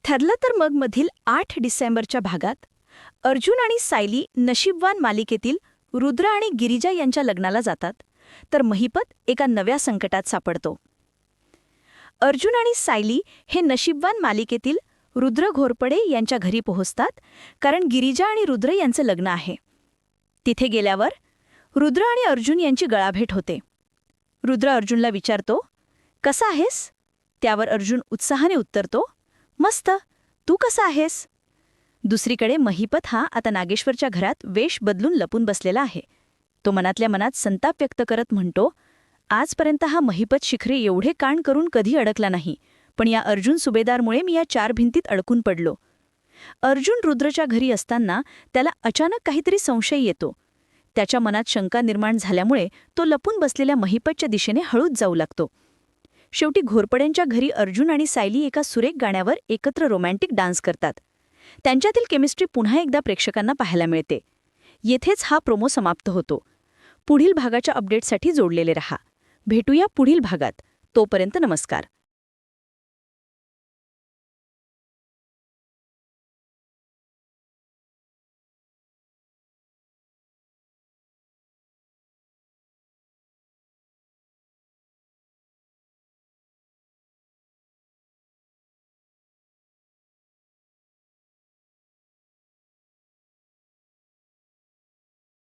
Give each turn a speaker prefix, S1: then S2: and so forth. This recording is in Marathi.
S1: ठरलं तर मग मधील 8 डिसेंबरच्या भागात अर्जुन आणि सायली नशीबवान मालिकेतील रुद्र आणि गिरिजा यांच्या लग्नाला जातात, तर महिपत एका नव्या संकटात सापडतो. अर्जुन आणि सायली हे नशीबवान मालिकेतील रुद्र घोरपडे यांच्या घरी पोहोचतात, कारण गिरिजा आणि रुद्र यांचं लग्न आहे. तिथे गेल्यावर रुद्र आणि अर्जुन यांची गळाभेट होते. रुद्र अर्जुनला विचारतो, कसा आहेस? त्यावर अर्जुन उत्साहाने उत्तरतो, मस्त, तू कसा आहेस? दुसरीकडे महिपत हा आता नागेश्वरच्या घरात वेश बदलून लपून बसलेला आहे. तो मनातल्या मनात संताप व्यक्त करत म्हणतो, आजपर्यंत हा महिपत शिखरे एवढे कान करून कधी अडकला नाही, पण या अर्जुन सुभेदारमुळे मी या 4 भिंतीत अडकून पडलो. अर्जुन रुद्रच्या घरी असताना त्याला अचानक काहीतरी संशय येतो. त्याच्या मनात शंका निर्माण झाल्यामुळे तो लपून बसलेल्या महिपतच्या दिशेने हळूच जाऊ लागतो. शेवटी घोरपड्यांच्या घरी अर्जुन आणि सायली एका सुरेख गाण्यावर एकत्र रोमॅन्टिक डान्स करतात. त्यांच्यातील केमिस्ट्री पुन्हा एकदा प्रेक्षकांना पाहायला मिळते. येथेच हा प्रोमो समाप्त होतो. पुढील भागाच्या अपडेटसाठी जोडलेले रहा. भेटूया पुढील भागात. तोपर्यंत नमस्कार.